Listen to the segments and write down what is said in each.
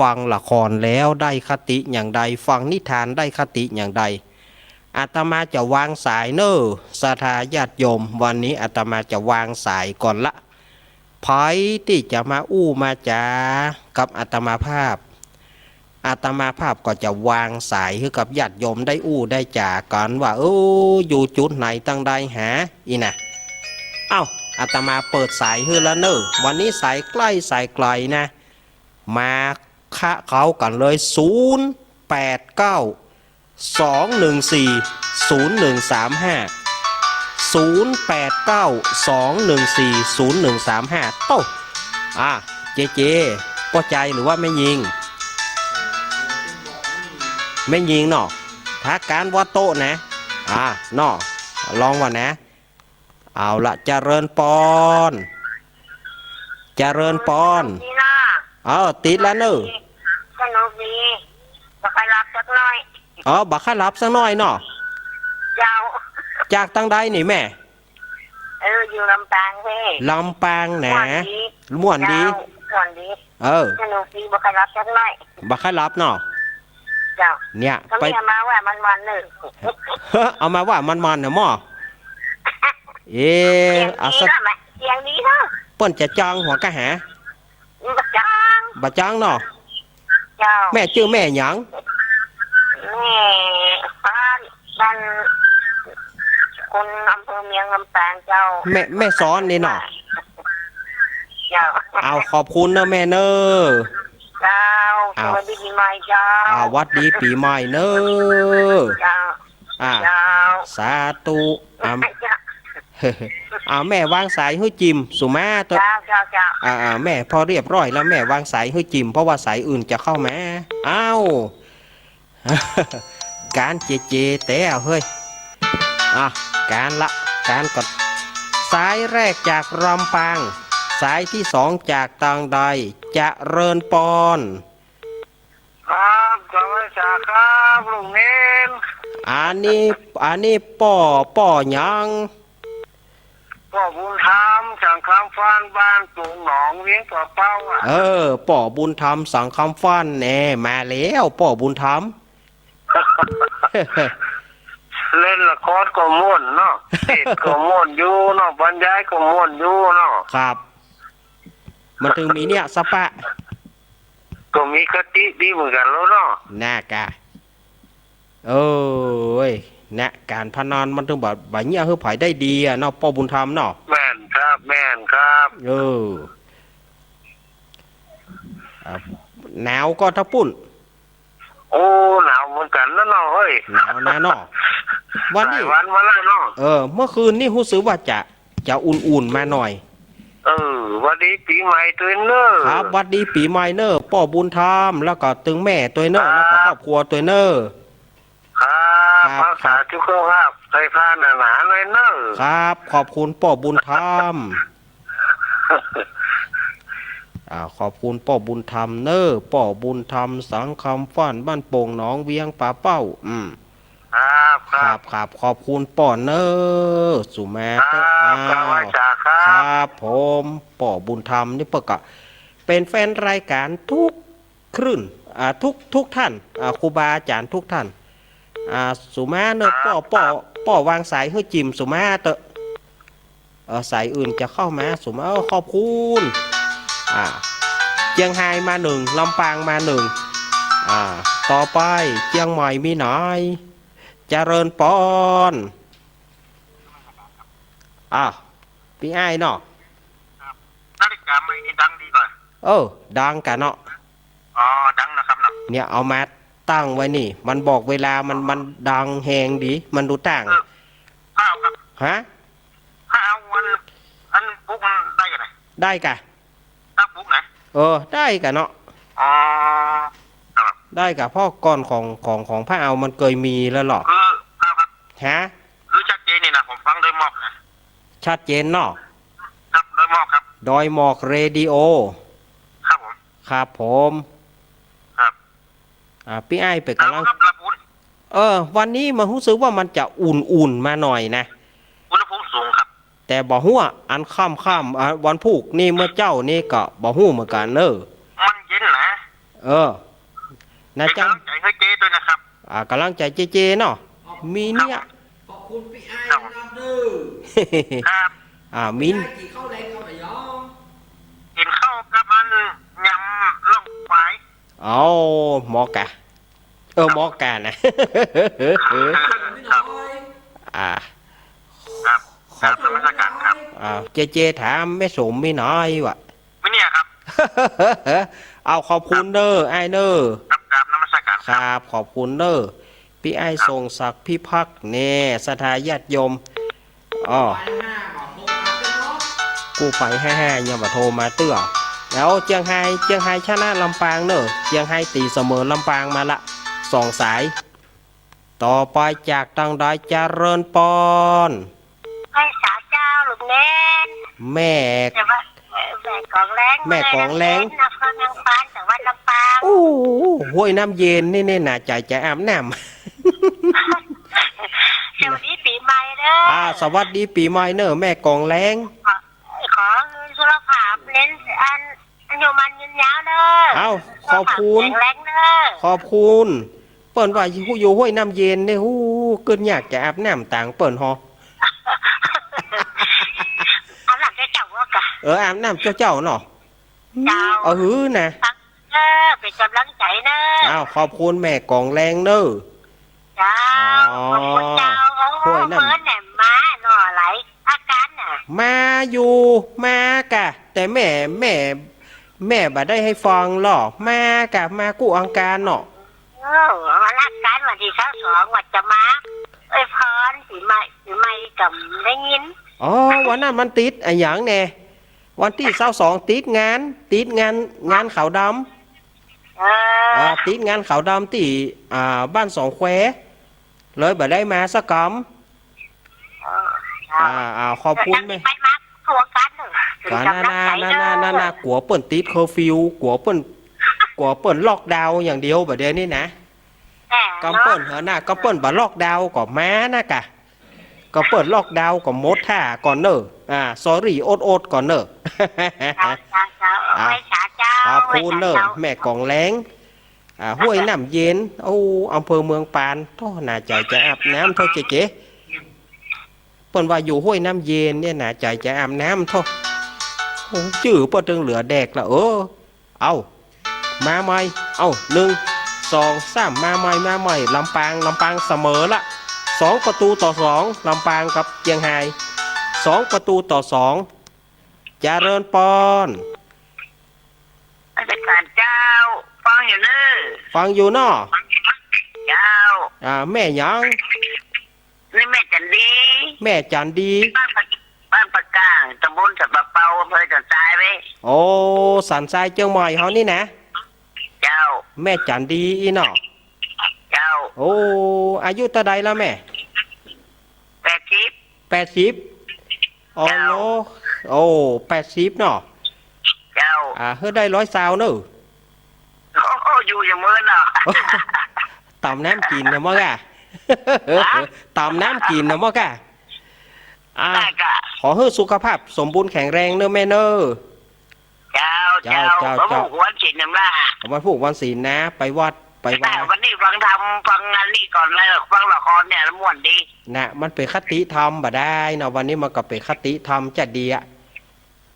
ฟังละครแล้วได้คติอย่างใดฟังนิทานได้คติอย่างใดอาตมาจะวางสายเนอศรัทธาญาติโยมวันนี้อาตมาจะวางสายก่อนละไผที่จะมาอู้มาจากับอาตมาภาพก็จะวางสายให้กับญาติโยมได้อู้ได้จากันว่าอยู่จุดไหนตั้งใดหาอีน่ะเอ้าอาตมาเปิดสายให้แล้วเนอวันนี้สายใกล้สายไกลนะมาคะเขากันเลย0892140135โต้เจป้อใจหรือว่าไม่ยิงเนาะถ้าการว่าโตนะเนาะลองว่านะเอาละเจริญปอนติดแล้วเนอะสนุกดีบักใครรับสักหน่อยบักข้ารับสักหน่อยเนาะเจ้าจากตั้งใดนี่แม่อยู่ลำปางเพ่ลำปางนะม่วนดีสนุกดีบักใครรับสักหน่อยบักข้ารับเนาะเจ้าเนี่ยไปเอามาว่ามันหนึ่งเอามาว่ามันเนี่ยหม้อเสียงดีเนาะเปิ้นจะจองหัวกะหาบักจังเนาะแม่ชื่อแม่หยังแม่บ้านคนอำเภอเมียงลำปางเจ้าแม่สอนนี่เนาะเจ้าเอาขอบคุณนะแม่เนอเจ้าสวัสดีปีใหม่เจ้าวัดดีปีใหม่เนอเจ้าสาธุแม่วางสายให้จิมสุมาตัวแม่พอเรียบร้อยแล้วแม่วางสายให้จิมเพราะว่าสายอื่นจะเข้ามาการเจแต่เฮ้ยการกดสายแรกจากลำปางสายที่สองจากทางใดจะเริญปอนครับสวัสดีครับลุงเน้นอันนี้ป่อยังป่อบุญธรรมสังคำฟันบ้านตุงหนองเวียงป่อเป้าป่อบุญธรรมสังคำฟันแน่มาแล้วป่อบุญธรรม เล่นละครก็ม่วนเนาะเทศก็ม่วนอยู่เนาะบรรยายก็ม่วนอยู่เนาะครับมันถึงมีเนี่ยสปะก็มีคติดีเหมือนกันแล้วเนาะน่ากะนะการพนันมันถึงแบบเนี้ยคือไผได้ดีเนาะป่อบุญธรรมเนาะแม่นครับหนาวก็ทับปุ่นหนาวเหมือนกันแล้วเนาะเฮ้ยหนาวนะเนาะวันนี้มาแล้วเนาะเมื่อคืนนี่รู้สึกว่าจะอุ่นๆมาหน่อยวันดีปีใหม่ตัวเนอครับวันดีปีใหม่เนอป่อบุญธรรมแล้วก็ตึงแม่ตัวเนอแล้วก็ครอบครัวตัวเนอครับรักษาสุขภาพใส่ผ้าหนาๆหน่อยเนอครับขอบคุณป่อบุญธรรมขอบคุณป่อบุญธรรมเนอป่อบุญธรรมสังคำฟันบ้านโป่งหนองเวียงป่าเป้าครับขอบคุณป่อเนอสุแม่ครับผมป่อบุญธรรมนี่ปกะเป็นแฟนรายการทุกคลื่นทุกท่านครูบาอาจารย์ทุกท่านสุมาเนอป่อวางสายให้จิมสุมาเตสายอื่นจะเข้ามาสุมาขอบคุณเชียงรายมาหนึ่งลำปางมาหนึ่งต่อไปเชียงใหม่มีหน่อยเจริญปอนพี่ไอ้เนาะนาฬิกาไม่ดังดีกว่าดังกันเนาะดังนะครับเนาะเนี่ยเอามาตั้งไว้นี่มันบอกเวลามันดังแหงดีมันดูต่างครับฮะอันปุ๊กมันได้กันไหนได้กะตั้งปุ๊กไหนได้กะเนาะได้กะพ่อก่อนของพระเอามันเคยมีแล้วหรอครับฮะคือชัดเจนนี่นะผมฟังโดยหมอกนะชัดเจนเนาะครับโดยหมอกครับโดยหมอกเรดิโอครับผมพี่ไอ้ไปกำลังวันนี้มารู้สึกว่ามันจะอุ่นมาหน่อยนะอุณหภูมิสูงครับแต่บ่ฮู้อันค่ำวันพุกนี่เมื่อเจ้านี่ก็บ่ฮู้เหมือนกันมันเย็นนะ เออนะ เป็น จัง กำลังใจให้เจ๊ด้วยนะครับ กำลังใจเจเนาะมีเนี่ย ขอบคุณพี่ไอ้นะครับเด้อ ครับ มิน ได้กี่ข้าวแรงเอาไปยอม กินข้าวกับมันยำล่องควาย เอาหมอกะหมอกะนะ ไม่น้อย อ่า ครับครับนมัสการครับ เจถามแม่สมไม่น้อยวะ ไม่เนี่ยครับ เอาขอบคุณเด้อไอ้เด้อ ครับครับนมัสการ ครับขอบคุณเด้อพี่ไอ้ทรงศักดิ์พี่พักแน่สถาญาติโยมอ๋อ ไปห้าหมอโทรมาเป็นเนาะ กูไป55ยังมาโทรมาเตื้อแล้วเจียงไฮ้ชนะลำปางเนอะเจียงไฮ้ตีเสมอลำปางมาละ2 สาย ต่อไปจากตังใดเจริญปอน ให้สาเจ้าหลุดเน้น แม่ แต่ว่าแม่กองแรง แม่กองแรง นครนางฟ้าจังหวัดลำปาง โอ้ห้วยน้ำเย็นนี่น่าใจอาบน้ สวัสดีปีใหม่เด้อ ำสวัสดีปีใหม่เนอะแม่กองแรง ขอเงินสุรภาพเน้นอันโยมันยืนยาวเด้อ เอาขอบคุณ แข็งแรงเด้อ ขอบคุณเปิ่นว่าอยู่ห้วยน้ำเย็นเนี่ยฮู้เกินอยากจะอาบน้ำต่างเปิ่นฮอ อันหลังจะจับว่ากะ อาบน้ำเจ้าเนาะ เจ้า หือนะ เออเป็นกำลังใจเด้อ ขอบคุณแม่กองแรงเนอะ เจ้า อ๋อ ขอบคุณเจ้าโอ้ โอ้ยนั่น เมินแหนมมาหน่อไหลอาการน่ะ มาอยู่มากะ แต่แม่บ่ได้ให้ฟังหรอกมากะมากู้อังการเนาะ เออรักการวันที่22วัดจะมาเอ้ยพรสีใหม่กับได้ยิน วันนั้นมันติดอะไรอย่างแน่วันที่22ติดงานขาวดำ เออ ติดงานขาวดำที่บ้านสองแควเลยบ่ได้มาสักกำขอบคุณไหม ไปมาทัวกันเถอะ กาน่ากลัวเปิ่นติดเคอร์ฟิวกลัวเปิ่นล็อกดาวน์อย่างเดียวแบบเดียวนี่นะกำเปิ่นเหรอน่ะกำเปิ่นบ่ล็อกดาวน์ก่อนมานะกะก็เปิ่นล็อกดาวน์ก่อนมดท่าก่อนเนอะsorry โอดก่อนเนอะ ไม่ช้าเจ้า ขอบคุณเนอะแม่กองแรงห้วยน้ำเย็นอำเภอเมืองปานท่อน่าใจจะอาบน้ำท่อเจ๊เปิ่นว่าอยู่ห้วยน้ำเย็นเนี่ยน่าใจจะอาบน้ำท่อชื่อเปิ่นถึงเหลือแดกละเอามาใหม่1 2 3มาใหม่ลำปางเสมอละ2-2ลำปางกับเชียงไฮ้2-2เจริญปอน ราชการเจ้าฟังอยู่เนอะ ฟังอยู่เนาะ เจ้า แม่หยัง นี่แม่จันดี แม่จันดี บ้านปากกลางตำบลสับปะเปาอำเภอจันทรายไว้ สันทรายเชียงใหม่เฮานี่นะ เจ้า แม่จันดีอีเนาะ เจ้า อายุเท่าใดแล้วแม่ 80 80อ๋อโล80เนาะ เจ้า เฮ็ดได้120เนอะ โอ้อยู่อย่างเมื่อเนาะ ตำน้ำกินนะมั้งอ่ะ ตำน้ำกินนะมั้งอ่ะ ได้กะ ขอให้สุขภาพสมบูรณ์แข็งแรงเนอะแม่เนอะ เจ้า เจ้า หัวฉีดน้ำลาย วันพุธวันศีลนะ ไปวัดไป แต่ วา วันนี้ฟังงานนี่ก่อนเลยฟังละครเนี่ยม่วนดี นะมันเป็นคติธรรมบ่ได้นะวันนี้มันก็เป็นคติธรรมจะดีอ่ะ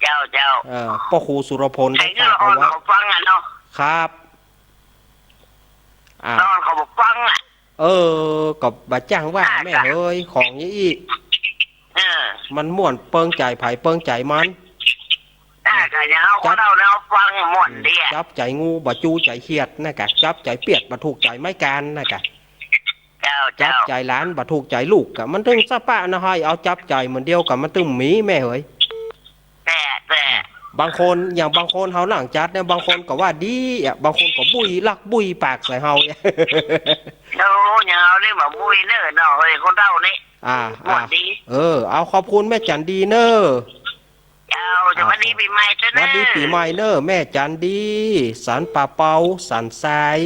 เจ้า พ่อครูสุรพล ใคร ได้ เนื้ ฝา อก อ่อ เอา น ไว้ เขาฟังอ่ะเนาะ ครับนอนเขาบอกฟังอ่ะ กับบาจ้างว่าแม่เฮ้ยของนี้อีก มันม่วนเปิงใจไผ่เปิงใจมัน ได้กะยังเอาคนเราเนี่ยฟังม่วนดีอ่ะ จับใจงูบ่จูใจเขียดนะกะจับใจเปียดบ่ถูกใจไม้การนะกะจับใจหลานบ่ถูกใจลูกกะมันถึงสะปะนะให้เอาจับใจเหมือนเดียวกับมันตึมหมีแม่เฮ้ย แต่ บางคนอย่างบางคนเฮาหลังจัดเนี่ยบางคนก็ว่าดีบางคนก็บุยลักบุยปากใส่เฮา เราอย่างเอาเนี่ยมาบุยเนอะเนาะเฮ้ยคนเรานี่ม่วนดี เอาขอบคุณแม่จันดีเนอะ เจ้าจะวันดีปีใหม่จ้ะเนอะ วันดีปีใหม่เนอะแม่จันดีสันป่าเปาสันทราย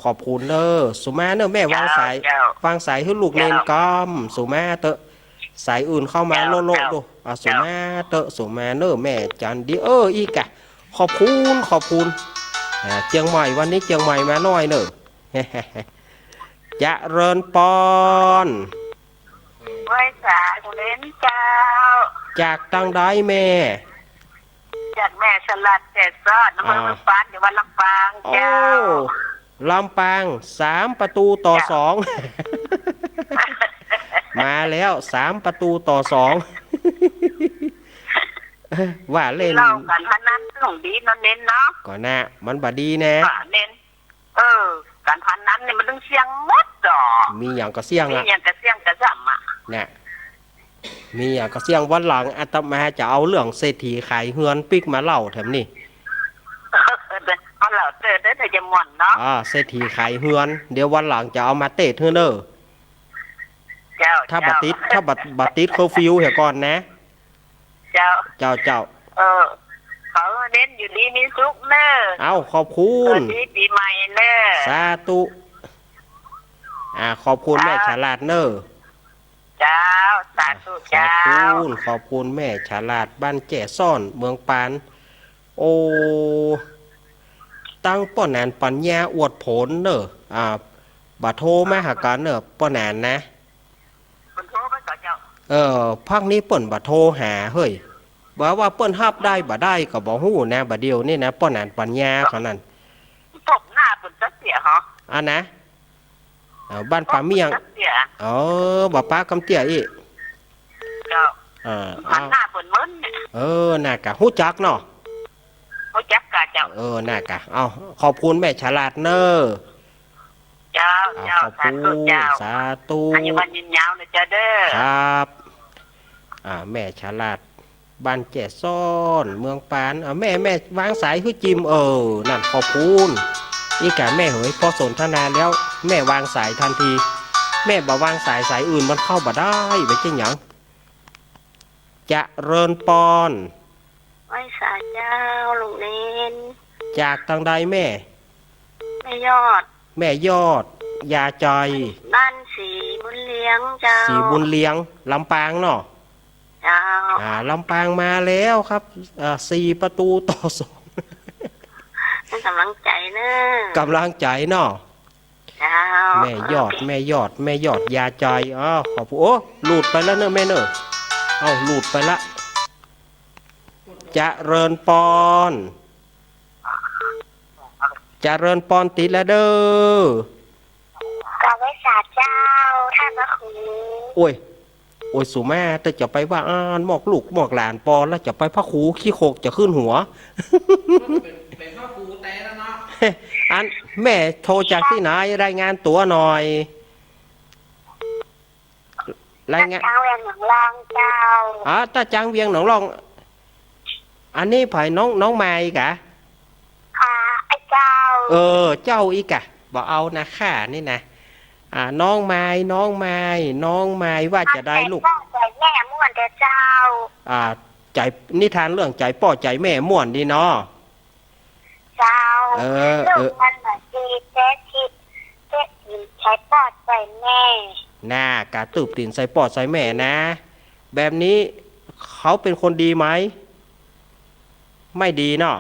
ขอบคุณเนอะสุมาเนอะแม่วางสายให้ลูกเล่นกอมสุมาเตอะสายอื่นเข้ามาโลโลดูสุมาเตอะสุมาเนอะแม่จันดีอีกอะขอบคุณ เจียงใหม่วันนี้เจียงใหม่มาหน่อยเนอะ เจะเริญปอน ไว้สาธุเล่นเจ้า จากตังใดแม่ จากแม่สลัดแต่ซอดน้ำมันปานอยู่วันลำปาง โอ้ เจ้า ลำปาง3-2 มาแล้ว3-2 ว่าเล่น เล่ากันพนันหลงดีนอนเน้นเนาะ ก่อนนะมันบดีนะ เน้นการพนันเนี่ยมันต้องเสียงหมดดอก มีอย่างก็เสี่ยง มี อ่ะ อย่างกระเสียงกระจำอ่ะ เนี่ยมีอย่างก็เสี่ยงวันหลังอาตมาจะเอาเรื่องเศรษฐีขายเฮือนปิกมาเล่าแถมนี่ เอาเหล่าเจอได้แต่จะหม่อนเนาะ เศรษฐีขายเฮือน เดี๋ยววันหลังจะเอามาเตะเธอเนอ เจ้า ถ้าบัตรติดถ้าบัตรติดเคอร์ฟิวเหี่ยก่อนนะ เจ้า เจ้า เขาเน้นอยู่ดีมีสุขเนอะ เอาขอบคุณ ดีปีใหม่เนอะ สาธุขอบคุณแม่ฉลาดเนอ เจ้าสาธุ ขอ เจ้า ขอบคุณแม่ฉลาดบ้านแก่ซ่อนเมืองปาน โอ้ตั้งป้อนแหนนปัญญาอวดผลเนอบาโทรมาหากันเนอป้อนแหนนนะ คุณโทรไปก่อนเจ้า พักนี้เปิ่นบาโทรหาเฮ้ยบอกว่าเปิ่นฮับได้บ่ได้ก็บ่ฮู้นะบ่เดียวนี่นะป้อนแหนนปัญญาเขานั่น ตบหน้าคุณจะเสียเหรอ อันนะบ้านป่าเมียง จะเสีย บ่ป้ากำเตี้ยอีก เจ้า เอา หน้าคุณมึนเนี่ย น่ากะฮู้จักเนาะ เขาจับกาเจ้า น่ากะเอาขอบคุณแม่ฉลาดเนอ เจ้าเจ้า ขอบ สา คุ ธุ ณ เจ้า สาธุ อายุวันยืนยาวเลยจ้าเด้อ ครับแม่ฉลาดบ้านแก่ซ่อนเมืองปานแม่วางสายคือจิมนั่นขอบคุณนี่กะแม่เหยพอสนทนาแล้วแม่วางสายทันที แม่บ่วางสายอื่นมันเข้าบ่ได้ไปจังหยังจะเริญปอน ไว้สาเจ้าลุงเน้น จากทางใดแม่ ไม่ยอด แม่ยอด ยาใจ บ้านสีบุญเลี้ยงเจ้า สีบุญเลี้ยงลำปางเนาะ เจ้า ลำปางมาแล้วครับ4-2 ให้กำลังใจเนอะ กำลังใจเนาะ เจ้า แม่ยอดยาใจขอบคุณโอ้หลุดไปแล้วเนอะแม่เนอะหลุดไปละจะเริญปอนจะเริญปอนติดแล้วเด้อ กับไว้สาเจ้าท่านพระครู โอ้ยสุมาแต่จะไปว่าหมอกลูกหมอกหลานปอนแล้วจะไปพระครูขี้โคกจะขึ้นหัว เป็นพ่อครูแต่แล้วเนาะ อันแม่โทรจากที่ไหนรายงานตัวหน่อยรายงาน ทางเวียนหนังลางเจ้า ตาจังเวียงหนองรอง อันนี้ไผ่น้องไม้กะ ค่ะไอ้เจ้า เจ้าอีกะบอกเอานะข้านี่นะน้องไม้ว่าจะได้ลูก ใจแม่ม่วนเด้อเจ้า ใจนิทานเรื่องใจป่อใจแม่ม่วนดีเนาะ เจ้า เออ ลูกมันเหมือนดีเจ๊ทิพย์เจ๊ทิพย์ใช้ปอดใจแม่ น่ากะตืบตีนใส่ปอดใส่แม่นะ แบบนี้เขาเป็นคนดีไหม ไม่ดีเนาะ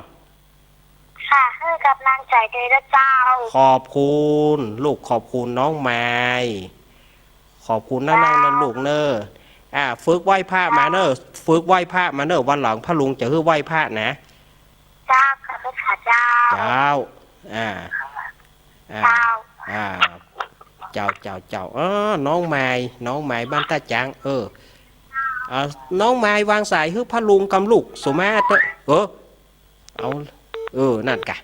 ค่ะให้กำลังใจเด้อเจ้า ขอบคุณลูกขอบคุณน้องไม้ขอบคุณนั่นลูกเนอฝึกไหว้พระมาเนอฝึกไหว้พระมาเนอวันหลังพระลุงจะคือไหว้พระนะ เจ้าค่ะพระขาเจ้า เจ้าอ่า เจ้า เจ้าน้องไม้บ้านตาจังน้องไม้วางสายคือพระลุงกำลูกสุมาเตเอานั่นกะ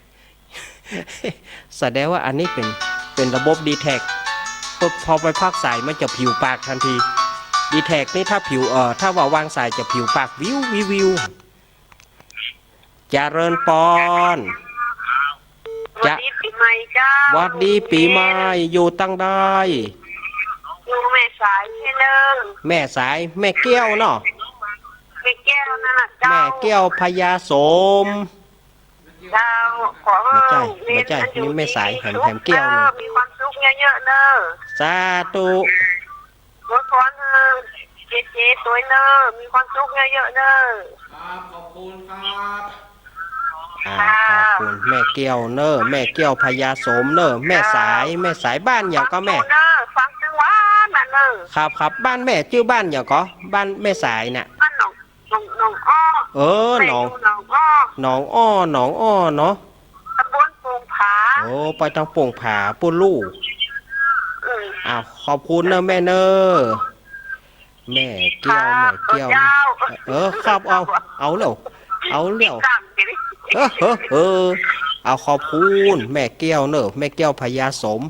แสดงว่าอันนี้เป็นระบบดีแท็กพอไปพักสายมันจะผิวปากทันทีดีแท็กนี่ถ้าผิวถ้าว่าวางสายจะผิวปากวิวเจริญปอน วัดดีปีใหม่เจ้า วัดดีปีใหม่อยู่ตั้งได้ อยู่แม่สายเช่นเดิม แม่สายแม่เกี้ยวเนาะ แม่แก้วนั่นน่ะเจ้า แม่เกี้ยวพญาโสม เจ้าขอ ไม่ใช่นี่แม่สายแหมเกี้ยวนี่ มีความสุขเยอะๆเนอะ สาธุ รถฟ้อนเนอะเจ๊ตัวเนอะมีความสุขเยอะๆเนอะ ครับขอบคุณครับ ขอบคุณแม่เกี้ยวเนอะแม่เกี้ยวพญาโสมเนอะแม่สายบ้านอย่างก็แม่ ฟังจังหวะนั่นเนอะ ครับบ้านแม่ชื่อบ้านอย่างก็บ้านแม่สายน่ะ บ้านหนองอ้อ เออหนอง หนองอ้อ หนองอ้อเนาะ ตำบลโป่งผา โอ้ไปทางโป่งผาปุลู่ อืม อ้าวขอบคุณเนอะแม่เนอะแม่เกี้ยวครับเอาเร็วสั่งไปดิ เอาขอบคุณแม่เกี้ยวเนอะแม่เกี้ยวพญาสม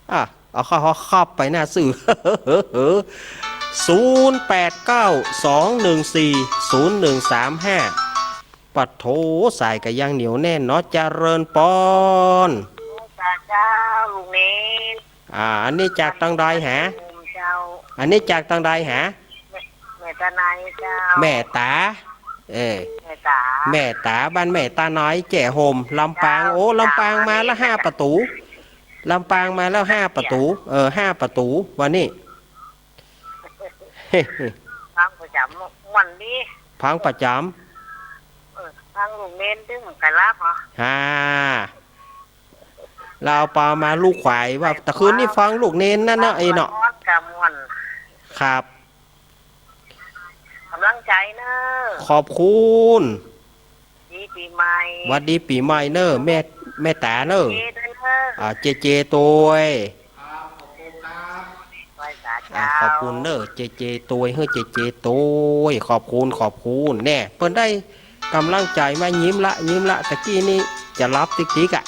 เอาเข้าครอบไปหน้าสื่อ0892140135ปัดโถสายก็ยังเหนียวแน่นเนาะเจริญปอน เจ้าลุงเนน อันนี้จากตังใดหา เจ้า อันนี้จากตังใดหา แม่ตาไนเจ้า แม่ตาแม่ตา แม่ตาบ้านแม่ตาน้อยแจ่โฮมลำปางโอ้ลำปางมาแล้ว5 ประตูลำปางมาแล้ว5 ประตู5 ประตูวันนี้ ฟังประจำวันนี้ พังประจ ฟังลุงเนนตึ้งเหมือนกันรับเหรอ เราเอาปลามาลูกควายว่าแต่คืนนี้ฟังลูกเน้นนั่นเนาะไอ้เนาะ กำวัน ครับ กำลังใจเนอะ ขอบคุณ ดีปีใหม่ หวัดดีปีใหม่เนอะแม่ตาเนอะ ดีด้วยเนอะ เจตัว ครับขอบคุณครับ ไหว้สาเจ้า ขอบคุณเนอะเจตัวเฮ้ยเจตัวขอบคุณแน่เพิ่นได้กำลังใจมายิ้มละตะกี้นี่จะรับติ๊กอ่ะ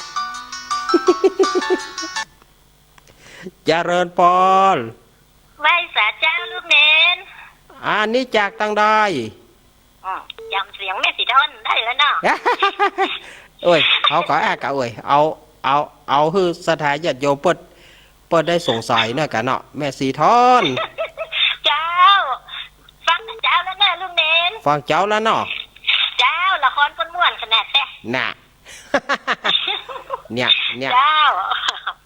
เจริญปอน ไหว้สาเจ้าลูกเนน อันนี้จากตังใด จำเสียงแม่สีทนได้แล้วเนาะ เอ้ยเขาก็อากะเอ้ยเอาคือสถานญาติโยมเปิดได้สงสัยเนาะกันเนาะแม่สีทอน เจ้า ฟังแต่เจ้าแล้วนะลูกเนน ฟังเจ้าแล้วเนาะ เจ้าละครคนม่วนขนาดแต่ น่ะ เนี่ย เจ้า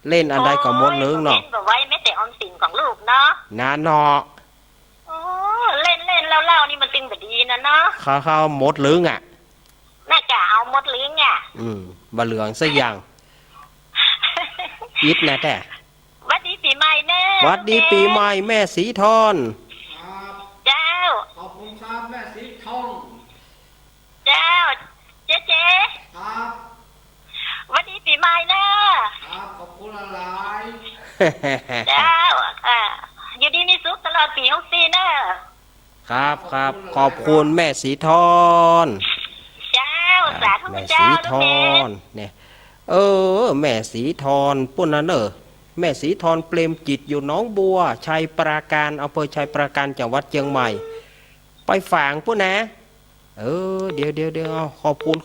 เล่นอันใดก็หมดลึงเนาะ เล่นแบบไว้ไม่แต่ออมสินของลูกเนาะ นาเนาะ โอ้เล่นเล่านี่มันตึงแบบดีนะเนาะ เขาหมดลึงอ่ะ น่าจะเอาหมดเลี้ยงอ่ะ บะเหลืองสักอย่างอิดนะแต่ วัดดีปีใหม่เนอะ วัดดีปีใหม่แม่สีทอน ครับ เจ้า ขอบคุณครับแม่สีทอง เจ้า เจ๊ ครับ วัดดีปีใหม่เนอะ ครับขอบคุณหลาย เจ้าอยู่ดีมีสุขตลอดปี64เนอะ ครับขอบคุณแม่สีทอน เจ้าสาธุ แม่ เจ้า สี ลู ท กเน อน เนี่ยแม่สีทอนปุ่นนั่นแม่สีทอนเปรมจิตอยู่หนองบัวชัยปราการอำเภอชัยปราการจังหวัดเชียงใหม่ ไปฝางปุ่นนะเดี๋ยวเอาขอบคุณ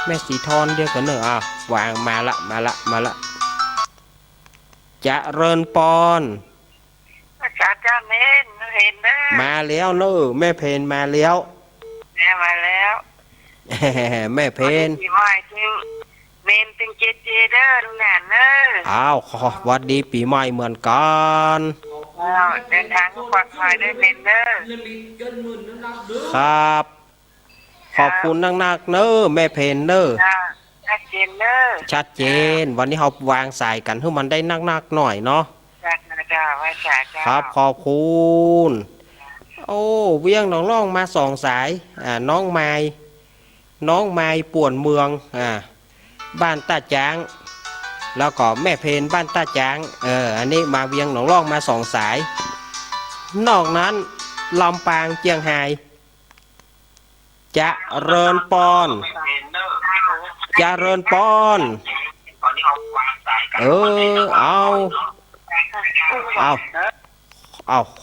แม่สีทอนเดียวกันวางมาละจะเริญปอน อาจารย์เจ้าเน้นเห็นเด้อ มาแล้วแม่เพนมาแล้ว แม่มาแล้ว แม่เพน ปีใหม่จึงเมนตึงเจเด้อลูกหลานเด้อ อ้าวหวัดดีปีใหม่เหมือนกัน เดินทางก็ปลอดภัยด้วยเมนเด้อ ๆเล่นลิ้นเกินหมื่นนักเด้อ ครับ ขอบคุณนักๆแม่เพนชัดเจนเด้อ ชัดเจน วันนี้เราวางสายกันให้มันได้นักๆหน่อยเนาะ จัดนะจ้าไว้จ่ายจ้า ครับขอบคุณ โอ้เวียงน้องล่องมา2 สายน้องไม้ป่วนเมืองบ้านตาจาง แล้วก็แม่เพนบ้านตาจางอันนี้มาเวียงหนองล่องมา2 สาย นอกนั้นลำปางเจียงไฮ้จะเริญปอนจะเริญปอนเอาข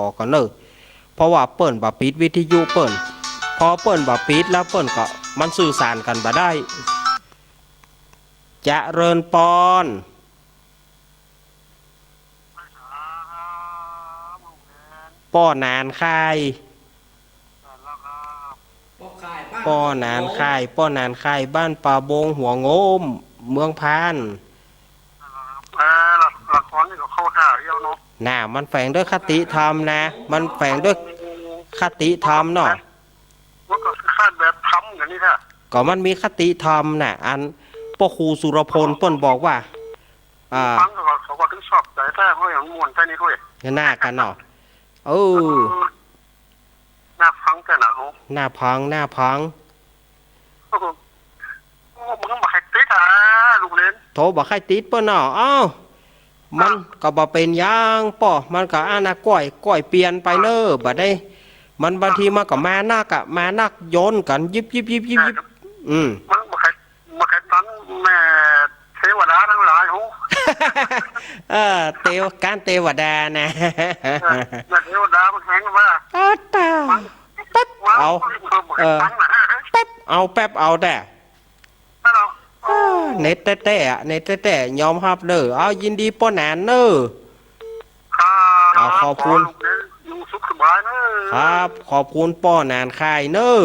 อกันเนอะเพราะว่าเปิ้นบ่ปิดวิทยุเปิ้นพอเปิ้นบ่ปิดแล้วเปิ้นก็มันสื่อสารกันบ่ได้จะเริญปอนป้อนานค่าย ปอกขายบ้าน ป้อนานค่ายบ้านป่าบงหัวโงมเมืองพาน ละครนี่ก็เข้าท่าเยอะเนาะ น่ะมันแฝงด้วยคติธรรมนะ มันแฝงด้วยคติธรรมเนาะ ว่าก็คาดแบบทำอย่างนี้ค่ะ ก็มันมีคติธรรมน่ะอันพ่อครูสุรพลเปิ้นบอกว่าฟังเขาก็ถึงชอบใจแท้เพราะอย่างม่วนใจนี่ด้วย หน้ากันเนาะน่าฟังแต่หนาหู หน้าพังหน้าพัง มึงต้องมาแฮกติดลูกเล่น โทรบอกให้ติดเปิ้นเนาะมันก็บ่เป็นหยังป่อมันก็อานาก้อยเปลี่ยนไปเน้อบัดได้มันบางทีมันก็มานักโยนกันยิบมึงมาแฮกตันแม่เทวดาทั้งหลายหู การเทวดานะเทวดามันแฮงว่าแป๊บเอาแป๊บเอาแต่เน็ตแต่ยอมรับเด้อเอายินดีป้อนแหนเด้อขอบคุณครับขอบคุณป้อนานค่ายเด้อ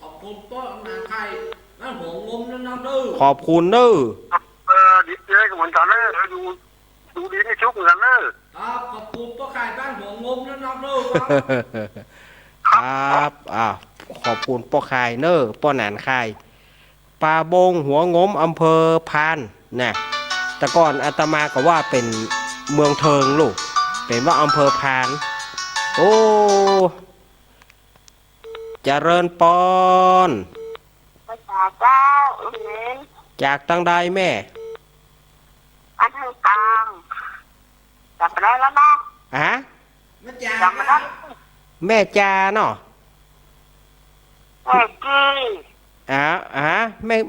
ขอบคุณป้อนานค่ายนั่นหัวงมนั่นน้ำเด้อขอบคุณเด้อดิเจ๊ก็เหมือนกันเลยดูดีนี่ชุกเหมือนกันเลยครับขอบคุณป้าค่ายบ้านหัวงมนั่นน้ำเด้อครับขอบคุณป้อค่ายเด้อป้อนานค่ายปาบงหัวงมอำเภอพานนะแต่ก่อนอาตมาก็ว่าเป็นเมืองเทิงลูกเป็นว่าอำเภอพานโอ้เจริญปอนจากตั้งใดแม่อันทางกลางจับไปได้แล้วเนาะแม่จ่าแม่จาเนาะแม่กี้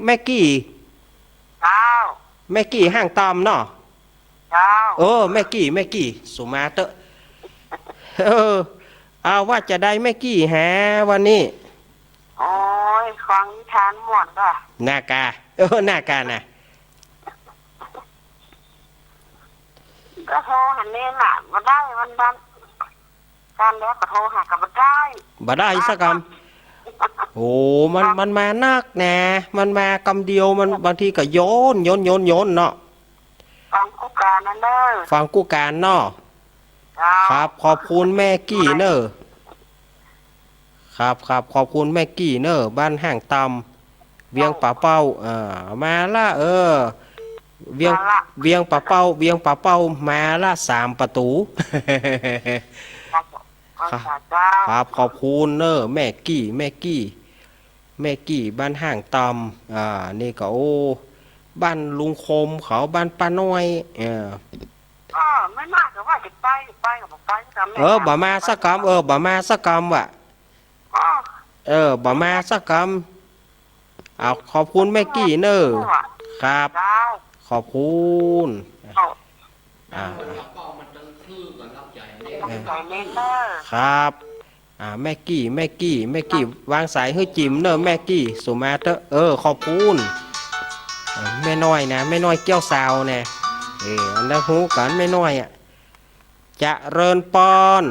แม่กี้แม่กี้ห้างตอมเนาะแม่กี้สุมาเตอะเอาว่าจะได้แม่กี้ฮะวันนี้โอ้ยฟังนิทานหมดอ่ะหน้ากาหน้ากาน่ะก็โทรหาเน่น่ะมาได้วันการแล้วก็โทรหากับมาได้สักคำโอ้มันมานักแน่มันมากำเดียวมันบางทีก็โยนเนาะฟังกูการนั่นเด้อฟังกูการเนาะครับขอบคุณแม่กี้เนอะครับขอบคุณแม่กี้เนอะบ้านห่างตำเวียงป่าเป้ามาละเวียงป่าเป้ามาละ3 ประตูครับขอบคุณเนอะแม่กี้บ้านห่างตำนี่ก็บ้านลุงคมเขาบ้านป้าน้อยไม่มากแต่ว่าจะไปกับไปบ่มาสักกรรมบ่มาสักกรรมว่ะบ่มาสักกรรมขอบคุณแม่กี้เนอะครับขอบคุณครับแม่กี้วางสายให้จิ๋มเนอะแม่กี้สุมาเตอขอบคุณแม่น้อยนะแม่น้อยเกี้ยวสาวนะอันนั้นหูกันแม่น้อยจะเริญปอน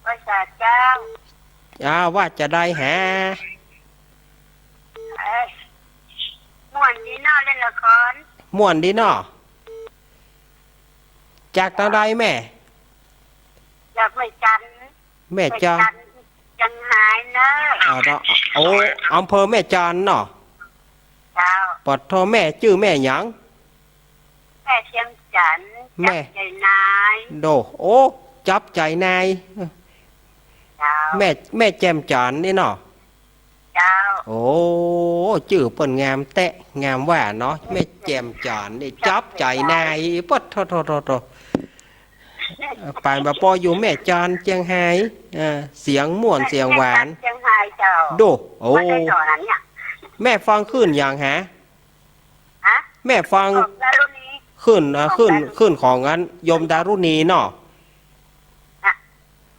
ว่าจะได้หาม่วนดีน่าเล่นละครม่วนดีเนาะจากทางใดแม่จากแม่จันแม่จันยังหายเนอะอำเภอแม่จันเนาะปอดทอแม่ชื่อแม่หยังแม่เชียงจันแม่ใจนายจับใจนายแม่แจ่มจันนี่เนาะชื่อเปิ้นงามแตะงามว่าเนาะแม่แจ่มจันนี่จับใจนายปดโทปานบ่ปออยู่แม่จันเจียงไฮ้เสียงม่วนเสียงหวานเชียงไฮ้เจ้าดูแม่ฟังขึ้นอย่างแม่ฟังขึ้นของงั้นยมดารุณีเนาะ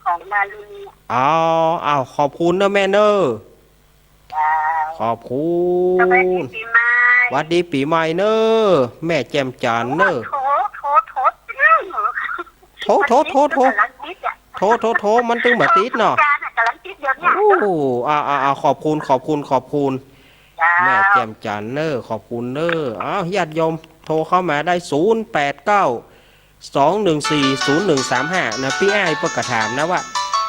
ของดารุณีขอบคุณนะแม่เนอขอบคุณวัดดีปีใหม่เนอแม่แจ่มจันเนอโทมันตึงมาติดเนาะขอบคุณแม่แจ่มจันเนอขอบคุณเนอญาติโยมโทรเข้ามาได้0892140135นะพี่อ้ายเพิ่นก็ถามนะว่า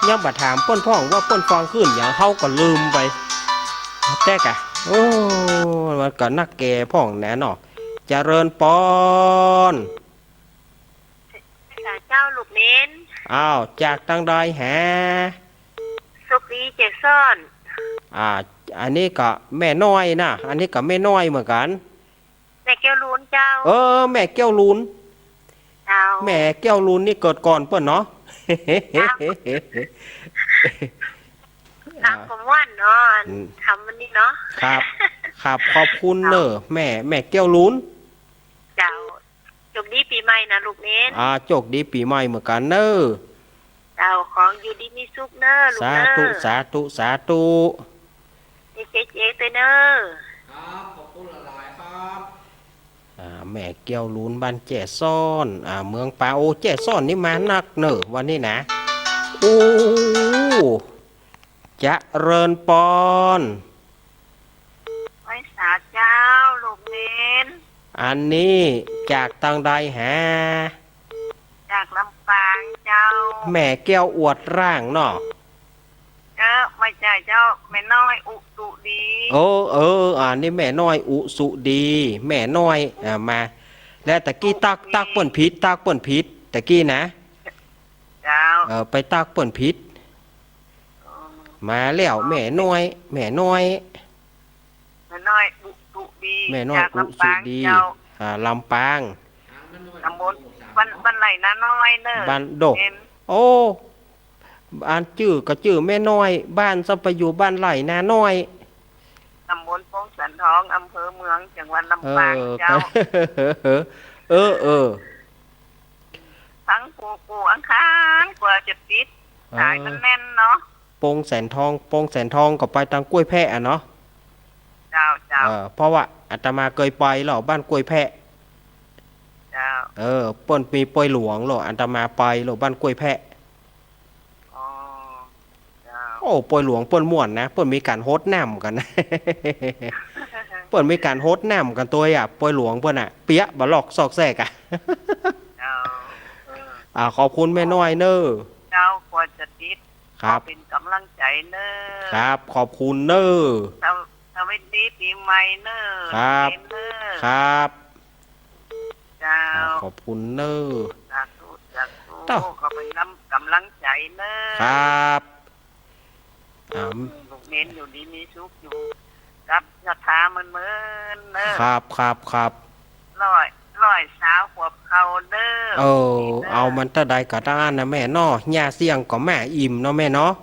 ยังบ่ถามป้นพ่องว่าป้นฟองขึ้นอย่างเฮาก็ลืมไป แจ๊กอะโอ้มันก็นักแก่พ่องแหน่เนาะเจริญปอน สาเจ้าลูกเน้น อ้าวจากตังใดแห สุขีเจซ่อน อันนี้ก็แม่น้อยนะอันนี้ก็แม่น้อยเหมือนกัน แม่แก้วลูนเจ้า แม่แก้วลูน เจ้า แม่แก้วลูนนี่เกิดก่อนเปิ้นเนาะ ทางผมว่านเนาะ อืม ทำวันนี้เนาะ ครับครับขอบคุณเนอะแม่แก้วลูน เจ้าจบดีปีใหม่นะลูกเน้น โชคดีปีใหม่เหมือนกันเนอะ เจ้าของอยู่ดีมีสุขเนอะลูก สา เนอะ ธุสาธุสาธุ เจ๊เตยเนอะ ครับขอบคุณหลายๆครับ แม่แก้วลูนบ้านแจ่ซ่อนเมืองป่าโอแจ่ซ่อนนี่มานักเนอะวันนี้นะโอ้จะเริญปอน ไว้สาเจ้าลูกเน้น อันนี้จากตังใดแห จากลำปางเจ้า แม่แก้วอวดร่างเนาะ ไม่ใช่เจ้าแม่น้อยอุตุดี อันนี้แม่น้อยอุสุดี แม่น้อยมา แล้วตะกี้ตักเปิ่นพิษตะกี้นะ เจ้า ไปตักเปิ่นพิษมาแล้วแม่น้อย แม่น้อยอุตุดี แม่น้อย จาก อุ ลำ สุ ปาง ดี เจ้า ลำปาง ตำบลบ้านไหลนาน้อยเนอะ บ้านโดก เอ็น โอ้บ้านจื้อก็จื้อแม่น้อย บ้านซัมไปอยู่บ้านไหลนาน้อย ตำบลโป่งสันทองอำเภอเมืองจังหวัดลำปางเจ้า เออ ทั้งปูอังคารกว่าจะติดสายมันแน่นเนาะ โปงแสนทองก็ไปทางกล้วยแพะเนาะ เจ้า เพราะว่าอาตมาเคยไปหรอบ้านกล้วยแพะ เจ้า เปิ้นมีปอยหลวงหรออาตมาไปหรอบ้านกล้วยแพะ อ๋อเจ้า โอ้ปอยหลวงเปิ้นม่วนนะเปิ้นมีการโฮสต์น้ำกันนะ เปิ้นมีการโฮสต์น้ำกันตัวปอยหลวงเปิ้นเปียะบ่ลอกซอกแซก เจ้า ขอบคุณแม่น้อยเนอะ เจ้ากว่าจะติด ครับ เป็นกำลังใจเนอะ ครับขอบคุณเนอะ สวัสดีปีใหม่เนอะ ครับ เนอะ ครับ เจ้า ขอบคุณเนอะ สาธุสาธุ เจ้า ก็เป็นกำลังใจเนอะ ครับลูกเน้นอยู่ดีมีสุขอยู่กับศรัทธาเหมือนเนอะ ครับ ร้อยสาวขวบเขาเด้อ เอามันตะใดก็ได้นะแม่เนาะย่าเสียงก็แม่อิ่มเนาะแม่เนาะ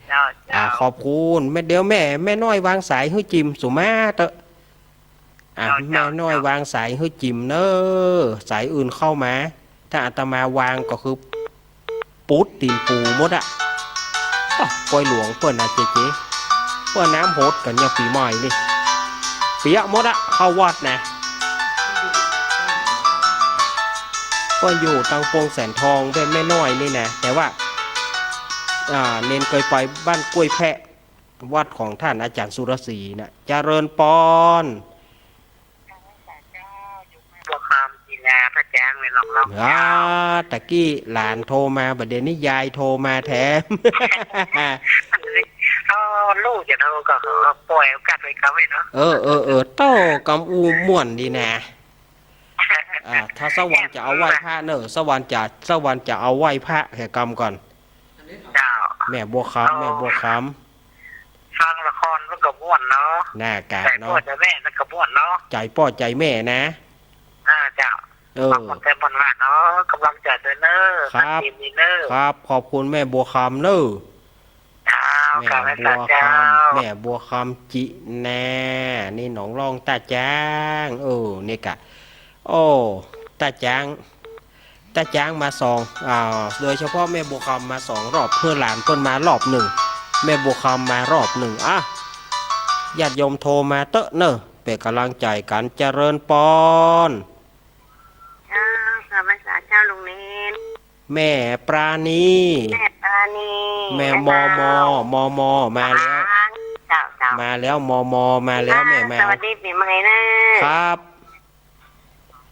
เจ้าเจ้า ขอบคุณเดี๋ยวแม่น้อยวางสายให้จิมสุมาเตอะแม่น้อยวางสายให้จิมเนอะสายอื่นเข้ามา ถ้าอาตมาวางก็คือปุ๊ดตีนปูหมดปล่อยหลวงเปิ้นเจ๊เปิ้นน้ำโหดกันอย่างปีใหม่นี่เปียกหมดเข้าวัดนะเปิ้นอยู่ตังโปงแสนทองเป็นแม่น้อยนี่นะแต่ว่าเน้นเคยไปบ้านกล้วยแพะวัดของท่านอาจารย์สุรศรีนะเจริญปอน บัวคำจีนาพระแจ้งเลยหรอก ตะกี้หลานโทรมาบัดเดี๋ยวนี้ยายโทรมาแถม ลูกจะโทรก็ปล่อยโอกาสไปเขาไปเนาะ โต้กำอูม่วนดีนะถ้าสวรรค์จะเอาไหว้พระเนอะสวรรค์จะเอาไหว้พระแห่กรรมก่อน เจ้า แม่บัวคำ ฟังละครมันก็ม่วนเนาะ หน้ากา แต่พ่อ เนาะ จะแม่มันก็ม่วนเนาะ ใจพ่อใจแม่นะ เจ้าบางคนแต่บนว่าเนาะกำลังใจเด้อเนอะทีมนี้เนอะ ครับขอบคุณแม่บัวคำเนอะ แม่บัวคำจิแน่นี่หนองรองตาจางนี่กะตาจางมาสองโดยเฉพาะแม่บัวคำมาสองรอบเพื่อหลานเพิ่นมารอบหนึ่งแม่บัวคำมารอบหนึ่งญาติโยมโทรมาเตอะเนอะเป็นกำลังใจกันเจริญปอน เจ้าสวัสดีเจ้าลุงเน้น แม่ปราณี แม่ปานี แม่มมาแล้ว เจ้า มาแล้วมาแล้วแม่ สวัสดีปีใหม่นะครับ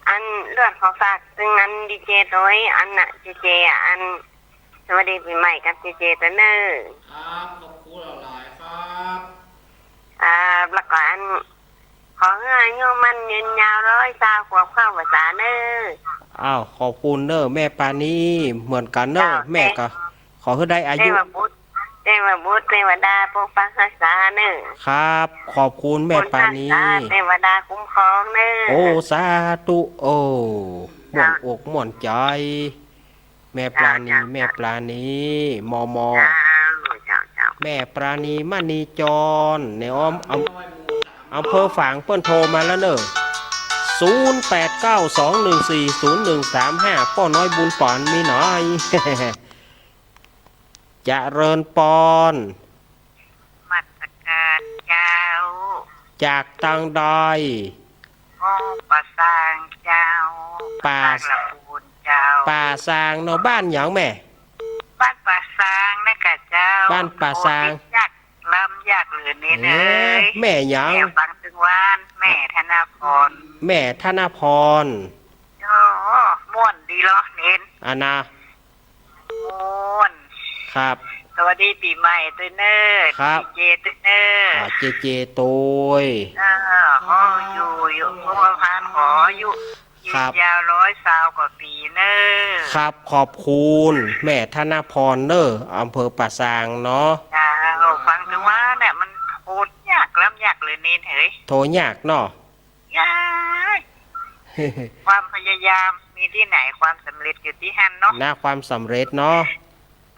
อันเลือดขอฝากซึ่งอันดีเจตัวอันน่ะเจอันสวัสดีปีใหม่กับเจตัวเนอ ครับขอบคุณ หลายครับ แล้วก็ขอให้อายุมันยืนยาว100 ขวบเข้าภาษาเน้อ อ้าวขอบคุณเนอแม่ปานีเหมือนกันเนอแม่ก็ขอให้ได้อา เท ยุ วบุตรเทวบุตรเทวดาปกปักรักษาเน้อ ครับ ขอบคุณแม่ปานี บุญรักษาเทวดาคุ้มครองเน้อ โอ้สาธุโอ้ม่วนอกม่วนใจ แม่ปราณีแม่ปราณีมอมอ เจ้า แม่ปราณีมณีจรในอ้อมอำเภอฝางเปิ้นโทรมาแล้วเนอะ0892140135ป้อน้อยบุญปอนมีหน่อย เจริญปอน มัสการเจ้า จากตังใด พ่อประสางเจ้า ป่า ละปูนเจ้า ป่าสางเนาะบ้านหยังแม่ บ้านป่าซางนะกะเจ้า บ้านป่าซาง โอ้ยยากลำยากเหลือนี่เล เอ๊ะ ย แม่หยัง แม่ฟังถึงวานแม่ธนาพร แม่ธนพร โอ้ม่วนดีเหรอเน้น อานา ม่วน ครับ สวัสดีปีใหม่ตัวเนอร์ ครับ ดีเจตัวเนอร์ เจเจโตย อ๋ออยู่พวกพานขออยู่ยื ครั น บ ยาว120 กว่าปีเนอร์ ครับขอบคุณแม่ธนพรเนออำเภอป่าซางเนาะ จ้าฟังถึงว่าเนี่ยมันโคตรยากลำยากเลยเน้นเฮ้ย โทรยากเนาะ ยากความพยายามมีที่ไหนความสำเร็จอยู่ที่หันเนาะ หน้าความสำเร็จเนาะ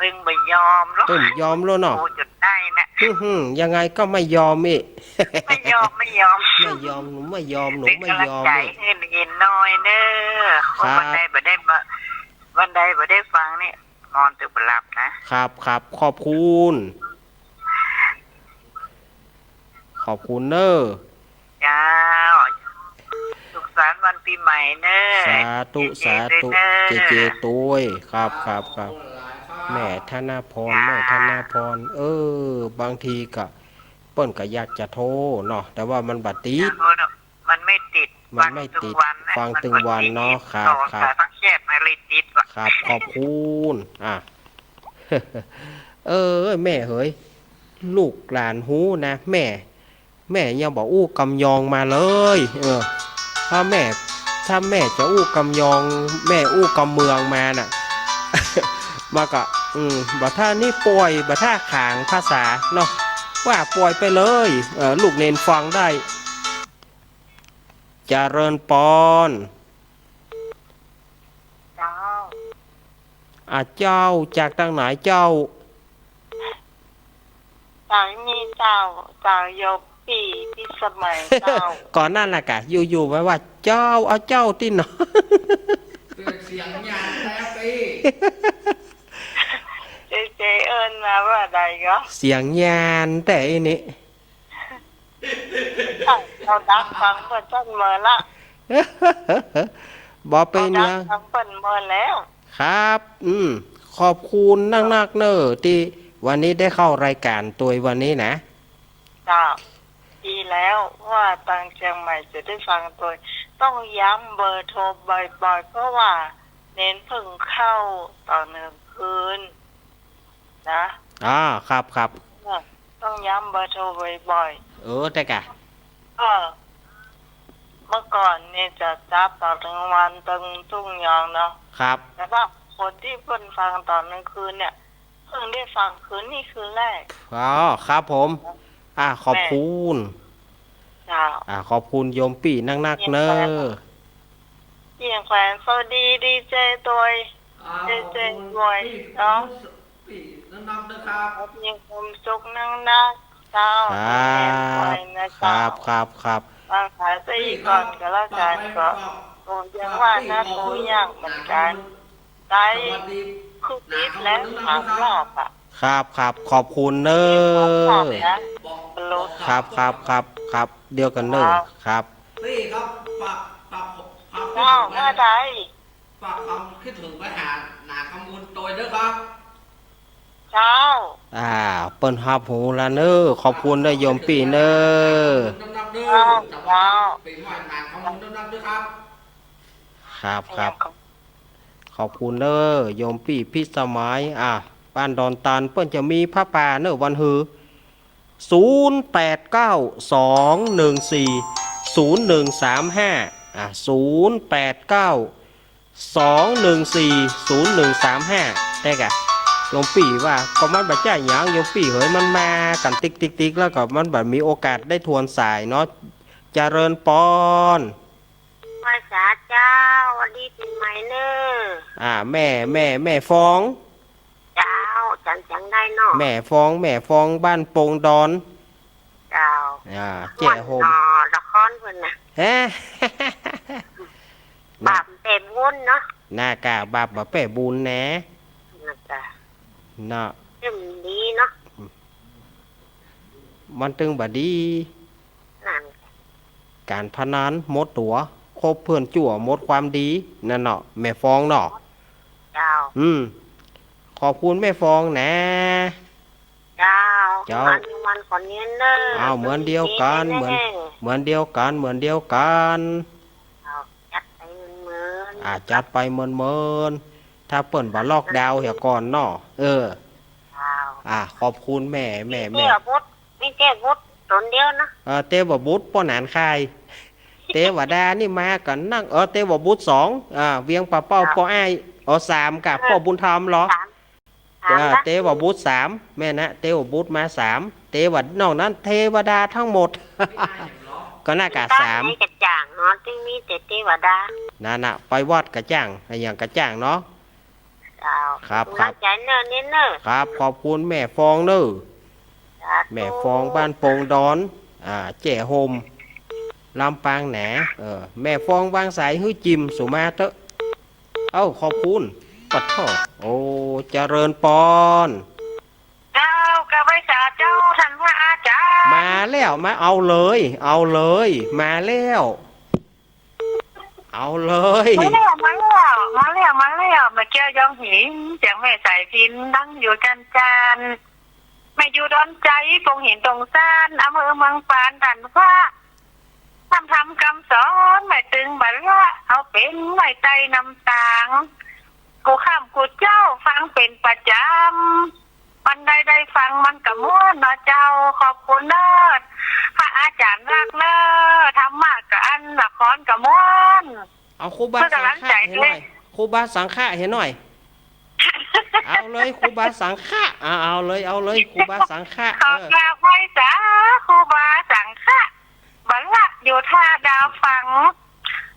ตึงบ่ยอมหรอก ตึ้มยอมแล้วเนาะ โอ้จนได้นะ ยังไงก็ไม่ยอมอีก ไม่ยอม ไม่ยอมหนูไม่ยอมหนู เป็น ไม่ กำลัง ยอม ใจ อีก ให้เห็นน้อยเด้อ ครับ วันใดบ่ได้มาวันใดบ่ได้ฟังนี่นอนตื่นบ่หลับนะครับ ครับขอบคุณขอบคุณเนอ จ้าสุขสันต์วันปีใหม่เด้อ สาธุสาธุเจเจตุยครับแม่ธนพรแม่ธนพรบางทีก็เปิ้นก็อยากจะโทรเนาะแต่ว่ามันบัดติด มันไม่ติด มันไม่ติดฟังตึงวันเนาะครับ สายฟังแคบมาเลยติดว่ะ ครับขอบคุณแม่เฮ้ยลูกหลานหูนะแม่ยังบอกอู้กำยองมาเลยถ้าแม่จะอู้กำยองแม่อู้กำเมืองมาน่ะ มาก็บัดท่านี่ป่วยบัดท่าขางภาษาเนาะว่าป่วยไปเลยลูกเนนฟังได้เจริญปอน เจ้า เจ้าจากทางไหนเจ้า นี่เจ้ายกปีพี่สมัยเจ้า ก่อนนั่นแหละกะอยู่ๆไว้ว่าเจ้าเอาเจ้าที่หนอ เสียงหยาบแล้วปี เจเอิญมาว่าใดก็ เสียงยานแต่อันนี้ เราดักฟังเปิดต้นเมื่อละ บอกเป็น เราดั ยั ก ง ฟังเปิดเมื่อแล้ว ครับ ขอบคุณนักๆเนอที่วันนี้ได้เข้ารายการตัววันนี้นะ เจ้าดีแล้วว่าทางเชียงใหม่จะได้ฟังตัวต้องย้ำเบอร์โทรบ่อยๆเพราะว่า เน้นเพึ่งเข้าตอน1 คืนนะ ครับ ต้องย้ำเบอร์โทรบ่อย แต่กะ ๆเมื่อก่อนเนี่ยจะจับตอนกลางวันตึงทุ่งยองเนาะ ครับ แต่ว่าคนที่เพิ่นฟังตอนกลางคืนเนี่ยเพิ่งได้ฟังคืนนี้คืนแรก ครับผมขอบคุณ จ้า ขอบคุณโยมปี่นักๆเนอ เพียงแขวนสวัสดีดีเจตัวเจรวยเนาะ ปีน้องๆด้วยครับ มีความสุขนั่งนักเจ้า ครับครับ บางขายซะอีกก่อนก็แล้วกันก็โอ้ยังว่านะโตยากเหมือนกันได้คุกนิดแล้ว3 รอบอ่ะ ครับขอบคุณเนอ ครับ เดียวกันเนอครับ ปีครับฝากความคิดถึงไปหาหนาคำมูลตัวด้วยครับ เจ้า เปิ้นฮับหูละเนอขอบคุณได้โยมปี่เนอ น้ำด้วยปีใหม่หนาคำมูลน้ำด้วยครับ ครับขอบคุณเนอโยมปี่พิสมัยบ้านดอนตาลเปิ้นจะมีพระป่าเนอวันฮือ แต่กะโยมปี่ว่าก็มันบัดจ่ายหยังโยมปี่เฮ้ยมันมากันติ๊กแล้วก็มันบัดมีโอกาสได้ทวนสายเนาะเจริญปอนภาษาเจ้าวันดีปีใหม่เนอแม่ฟ้องเจ้าจังได้เนาะแม่ฟ้องบ้านโป่งดอนเจ้าแจ้โฮมละครเพิ่นน่ะฮะ บาปเต็มวุ่นเนาะหน้ากาบาปบ่แป้บุญนะจ้ะเนาะดีเนาะมันตึงบ่ดีนั่นการพนันหมดตัวคบเพื่อนจั่วหมดความดีนั่นเนาะแม่ฟองเนาะเจ้าขอบคุณแม่ฟองนะเจ้ามันคนนี้เนอเหมือนเดียวกันเหมือนเดียวกันจัดไปเมินถ้าเปิ่นบ่ลอกดาวเหี่ยก่อนเนาะขอบคุณแม่เจ้าบุตรมีเจ้าบุตรตนเดียวนะเต้บ่บุตรป้อนานคายเต้ว่าดานี่มากันนั่งเต้บ่บุตร2เวียงป่าเป้าป้ออ้าย3กับป้อบุญธรรมเหรอเต้บ่บุตร3แม่นะเต้บ่บุตรมา3เต้ว่านอกนั้นเทวดาทั้งหมดก็น่ากะ3กระจ่างเนาะที่มีแต่เทวดานั่นน่ะไปวัดกระจ่างอย่างกระจ่างเนาะครับใจเนอเนอครับขอบคุณแม่ฟองเนอแม่ฟองบ้านโป่งดอนแจ่โฮมลำปางแหนแม่ฟองวางสายฮื้อจิมสุมาเตอะขอบคุณปัดท่อโอ้เจริญปอนเจ้ากระไว้สาเจ้าท่านพระอาจารย์มาแล้วมาเอาเลยมาแล้วเอาเลยมาแล้วมาเเจ้ายองหินจากแม่สายพินนั่งอยู่จันไม่อยู่ดอนใจคงเห็นตรงซ่านอำเภอเมืองปานดันฟ้าทำคำสอนไม่ตึงบัลละเอาเป็นไม่ใจนำตางกูข้ามกูเจ้าฟังเป็นประจำวันใดได้ฟังมันกะม้วนนะเจ้าขอบคุณเนิดพระอาจารย์รักเนิดทำมากกะอันละครกะม้วนเอาครูบาสังฆะเห็นหน่อยครูบาสังฆะเห็นหน่อยเอาเลยครูบาสังฆะเอาเลยครูบาสังฆะขอบลาไว้จ้าครูบาสังฆะบัลลัดอยู่ท่าดาวฟัง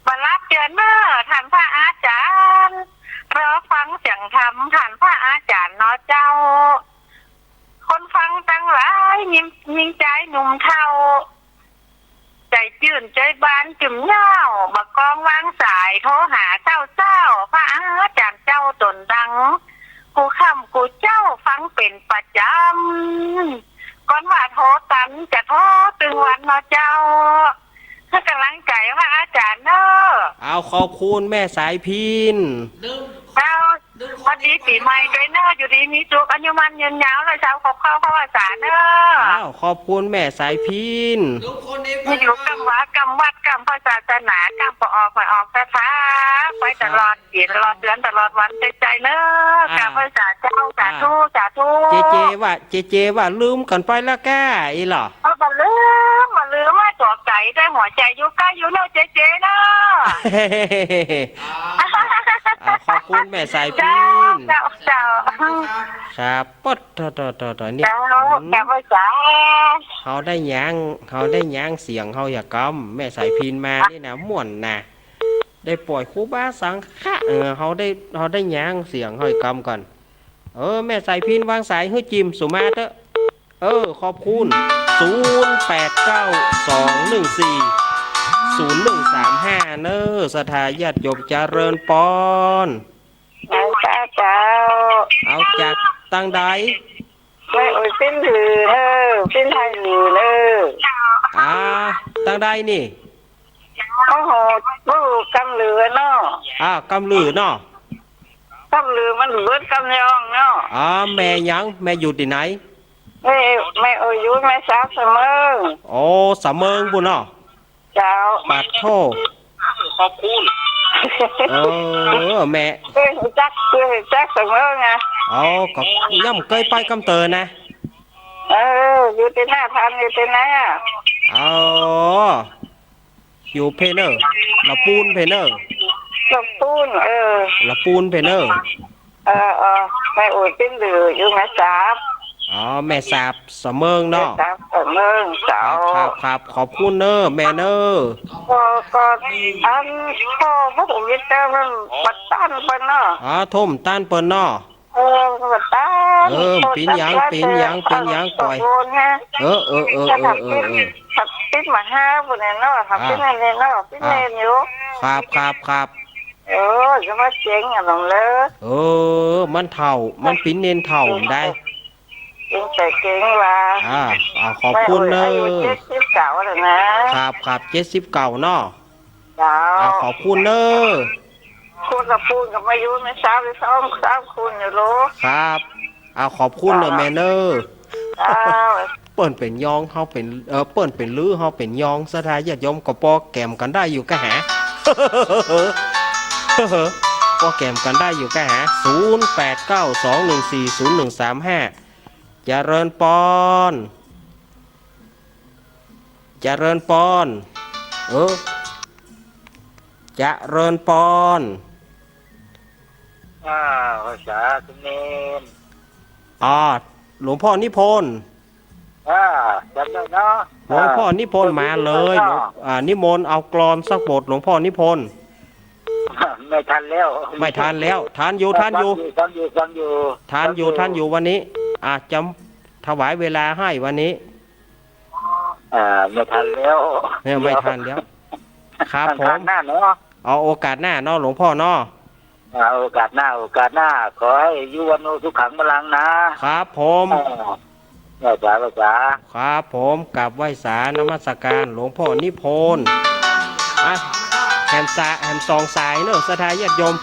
บัลลัดเจอเนอท่านพระอาจารย์รอฟังเสียงธรรมท่านพระอาจารย์เนาะเจ้าคนฟังตั้งหลายยิ่งใจหนุ่มเทาใจจื่นใจบานจุ่มเย้าบักกองวางสายโทรหาเจ้าพระอาจารย์เจ้าตนดังกูค่ำกูเจ้าฟังเป็นประจำก่อนว่าโทรตันจะโทรตึงวันเนาะเจ้าถ้ากำลังใจว่าอาจารย์เนเอาขอบคุณแม่สายพินวันดีปีใหม่ด้วยเนออยู่ดีมีจุกอายุมันยืนยาวเลยเช้าขอบเข้าภาษาเนอขอบคุณแม่สายพินมีอยู่กำวัดกำภาษาศาสนากำปออกสถาไปตลอดเดือนตลอดวันใจเนอกำภาษาเจ้าสาธุเจว่าลืมกันไปแล้วแกอีหรอมาลืมมาตัวไก่ได้หัวใจอยู่ใกล้อยู่เนอเจเนอขอบคุณแม่สายพินครับปดต่อเนี่ยเขาได้ย่างเสียงเขาอยากกำแม่สายพินมานี่นะม่วนนะได้ปล่อยครูบาสังฆะเขาได้ย่างเสียงเขาอยากกำก่อนแม่สายพินวางสายฮื้อจิมสุมาเตอะขอบคุณ0892140135เนอสถาญาติโยมเจริญปอนเจ้าเอาจากตั้งใดไม่ปิ้นถือเนอปิ้นไทยถือเนอตั้งใดนี่โอ้โหลูกกำเหลือเนาะกำลือเนาะกำลือมันเบิดกำยองเนาะแม่ยังแม่อยู่ที่ไหนแม่อยู่แม่สาวเสมอเสมอบุญเนาะเจ้าปัดโทขอบคุณแม่จักเสมอไงก็ย่ำเคยไปกำเตอนะ อยู่ที่หน้าทานอยู่ที่ไหนอ่ะ อ๋ออยู่เพเนอร์ละปูนเพเนอร์ กับปูนละปูนเพเนอร์ แม่อุ่นจิ้งหรืออยู่แม่สาบ อ๋อแม่สาบเสมิง แม่ เนาะ สาบเมืองเสา ครับขอบคุณเนอร์แม่เนอร์ ก็อันพ่อพวกผมยึดเจ้ามันปัดต้านไปเนาะ อ๋อท่มต้านเปิ้นเนาะ ปัดต้าน ปีนหยังปล่อยขับติดมาห้าคนเนี่ยเนาะขับติดในเนี่ยเนาะติดในอยู่ ครับจะมาเจ๊งอ่ะน้องเลิศ มันเท่ามันปิ้นเน้นเท่าได้ เจ๊งแต่เจ๊งว่า ขอบคุณเนอ อายุ70 เก่าแล้วนะครับ 79เนาะ เจ้า ขอบคุณเนอ คุณกับปูนกับมายุไม่ทราบเลยซ้อมคุณอยู่รู้ ครับขอบคุณเนอแม่เนอ เจ้า เปิ้นเป็นยองเฮาเป็นเปิ้นเป็นลือเฮาเป็นยองสถาญาติโยมก็ปอแกมกันได้อยู่กะหา ปอแกมกันได้อยู่กะหา0892140135เจริญปอนเจริญปอนเจริญปอน ภาษาคุณเนน หลวงพ่อนิพนธ์ จำได้เนาะ หลวงพ่อนิพนธ์มาเลยนิมนต์เอากลอนสักบทหลวงพ่อนิพนธ์ ไม่ทันแล้ว ทานอยู่ฟังอยู่ ทานอยู่วันนี้อาจจะถวายเวลาให้วันนี้ ไม่ทันแล้ว เนี่ยไม่ทันแล้วครับผม หน้าเนาะ เอาโอกาสหน้าเนาะหลวงพ่อเนาะ โอกาสหน้าขอให้ยุวันโนสุขังพลังนะครับ ผมภาษา ครับผมกราบไหว้สานมัสการหลวงพ่อนิพนธ์แฮมซองสายเนอะสถาญาติโยม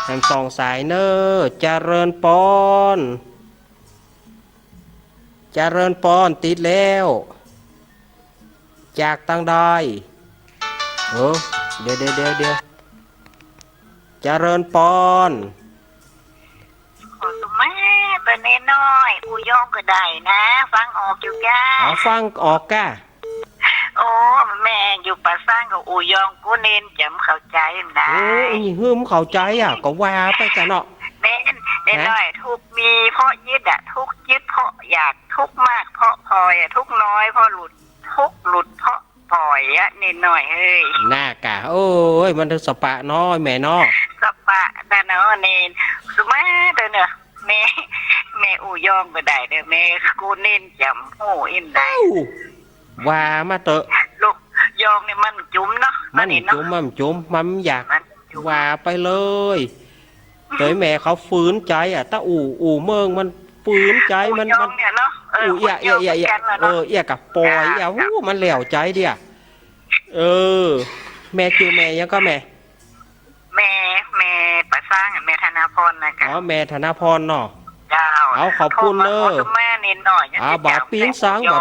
แฮมซองสายเนอะเจริญปอนติดแล้วจากตั้งได้เดี๋ยวเจริญปอนขอสมัยเป็นน้อยอูย่องก็ได้นะ ฟังออกอยู่ก้าฟังออกก้าโอ้แม่อยู่ป่าสร้างกับอูยองกูเน้นจำเข้าใจนะหืมเข้าใจก็ว่าไปกันเนาะเน้นน้อยทุกมีเพราะยึดทุกยึดเพราะอยากทุกมากเพราะพลอยทุกน้อยเพราะหลุดทุกหลุดเพราะปล่อยเน้นน้อยเฮ้ยน่ากะโอ้ยมันถึงสปะน้อยแม่น้อสปะแต่เนาะเน้นสมัยเด้อเนอะแม่อูยองก็ได้เด้อแม่กูเน้นจำหูอินได้ว่ามาเตอะลูกยองนี่มันจุ้มเนาะมันจุ้มมันอยากว่าไปเลยเตยแม่เขาฝืนใจตาอู่เมืองมันฝืนใจมันเนี่ยเนาะเอียกับปอยมันเหลวใจเดียแม่จือแม่ยังก็แม่ประสร้างแม่ธนาพรนะคะแม่ธนาพรเนาะเอาขอบคุณเนอะแม่เน้นหน่อยบาปีนสังเนอะ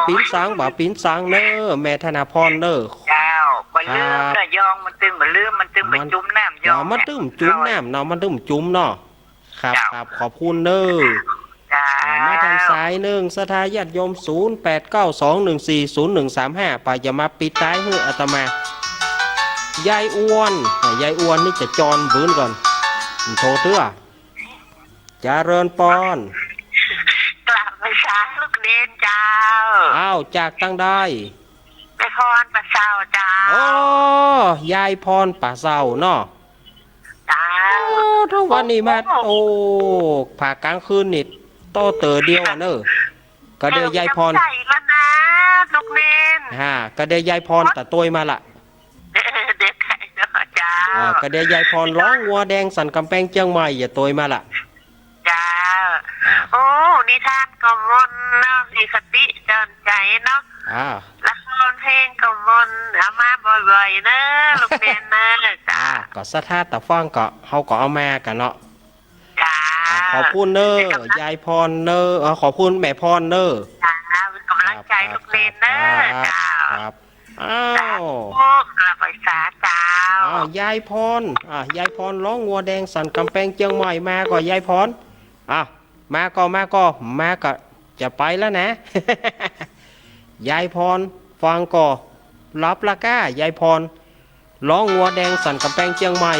แม่ธนาพรเนอะเจ้าบ่ลืมก็ยองมันตึงบ่ลืมมันตึงไปจุ่มน้ำยองมันตึ้มจุ่มน้ำเนาะมันตึ้มจุ่มเนาะครับขอบคุณเนอะมาทางสายหนึ่งสถาญาติโยม0892140135ไปจะมาปิดท้ายให้อาตมายายอ้วนนี่จะจอนบื้นก่อนโทรเตื้อเจริญปอนกลับไปช้าลูกเด่นเจ้าจากตั้งได้ไปพรป่าเศร้าเจ้ายายพรป่าเศร้าเนาะทุกวันนี้มาผ่ากลางคืนนี่โตเต๋อเดียวเนอะก็เดียวยายพรใจแล้วนะลูกเด่นก็เดียวยายพรแต่ตัวมาละเด็กไข่เนาะเจ้าก็เดียวยายพรร้องงัวแดงสันกำแพงเชียงใหม่อย่าตัวมาละจ้าโอ้นิทานกมลเนาะมีคติเตือนใจเนาะละครเพลงกมลเอามาบ่อยๆเนอะลูกเด่นเนอะจ้าก็สถาตะฟังก็เฮาก็เอามากันเนาะขอบคุณเนอยายพรเนอขอบคุณแม่พรเนอเป็นกำลังใจลูกเด่นเนอจ้าครับกลับไปสาเจ้ายายพรร้องงัวแดงสันกำแพงเชียงใหม่มาก็ยายพรมาก็ จะไปแล้วนะ ยายพรฟังก่อรับละก้ายายพรร้องงัวแดงสั่นกำแพงเชียงใหม่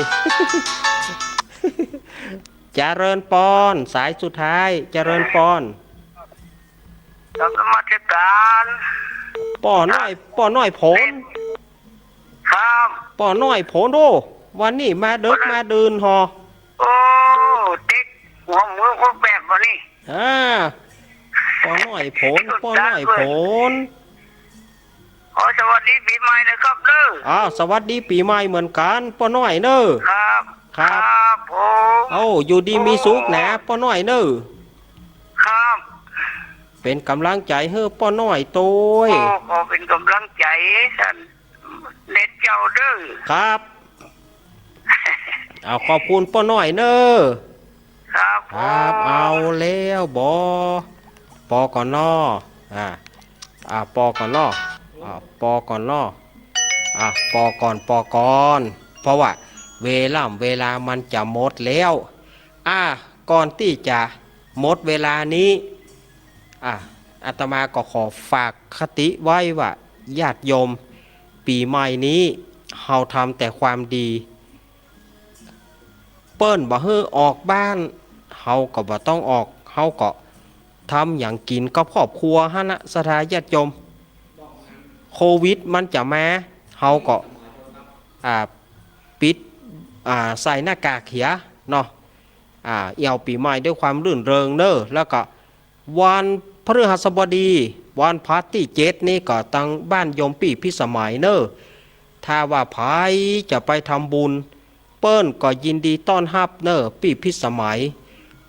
เจริญปอนสายสุดท้ายเจริญปอน สมัครการ ป่อน้อยผล ครับ ป่อน้อยผลโอวันนี้มาเดึกมาดืนหอ โอ้เด็กหัวมือพวกแบบวันนี้ ป่อน้อยผลป่อน้อยผล ขอสวัสดีปีใหม่นะครับเด้อ สวัสดีปีใหม่เหมือนกันป่อน้อยเนอ ครับ ครับ ผม อยู่ดีมีสุขนะป่อน้อยเนอ ครับ เป็นกำลังใจให้ป่อน้อยโต้ย โอ้ขอเป็นกำลังใจท่านเน็ตเจ้าเด้อ ครับ ขอบคุณป่อน้อยเนอ ครับผ ครับ ม เอาแล้วปอก่อนนอปอก่อนนอปอก่อนนอปอก่อนเพราะว่าเวลามันจะหมดแล้วก่อนที่จะหมดเวลานี้อาตมาก็ขอฝากคติไว้ว่าญาติโยมปีใหม่นี้เฮาทำแต่ความดี เปิ้นบ่ฮื้อออกบ้านเฮาก็บ่ต้องออกเฮาก็ทำอย่างกินกับครอบครัวฮะนะสถาญาติโยมโควิดมันจะมาเฮาก็ปิดใส่หน้ากากเขียเนาะเอี่ยวปีใหม่ด้วยความรื่นเริงเนอะแล้วก็วันพฤหัสบดีวันพาร์ตี้7นี่ก็ตั้งบ้านโยมปีพิสมัยเนอะถ้าว่าไผจะไปทำบุญเปิ้นก็ยินดีต้อนรับเนอะปีพิสมัย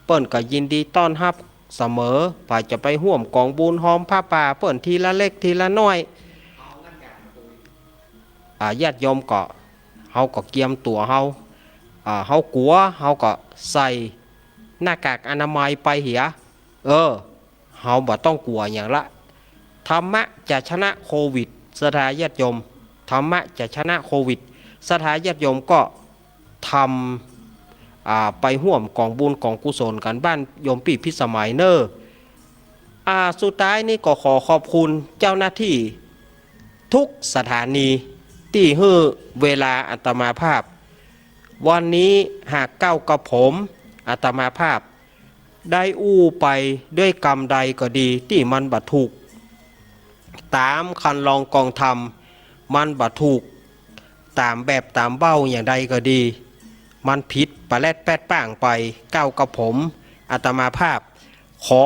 เปิ้นก็ยินดีต้อนรับเสมอไผจะไปร่วมกองบุญหอมผ้าป่าเปิ้นทีละเล็กทีละน้อยญาติโยมก็เฮาก็เกียมตัวเฮากลัวเฮาก็ใส่หน้ากากอนามัยไปเหียเฮาบ่ต้องกลัวอย่างละธรรมะจะชนะโควิดสถาญาติโยมธรรมะจะชนะโควิดสถาญาติโยมก็ทำไปร่วมกองบุญกองกุศลกันบ้านโยมปีพิสมัยเนอสุดท้ายนี่ก็ขอขอบคุณเจ้าหน้าที่ทุกสถานีที่ให้เวลาอาตมาภาพวันนี้หากเก้ากับผมอาตมาภาพได้อู้ไปด้วยกรรมใดก็ดีที่มันบัดถูกตามคันลองกองธรรมมันบัดถูกตามแบบตามเบ้าอย่างใดก็ดีมันผิดปะแลดแปดป้างไปเก้ากับผมอาตมาภาพขอ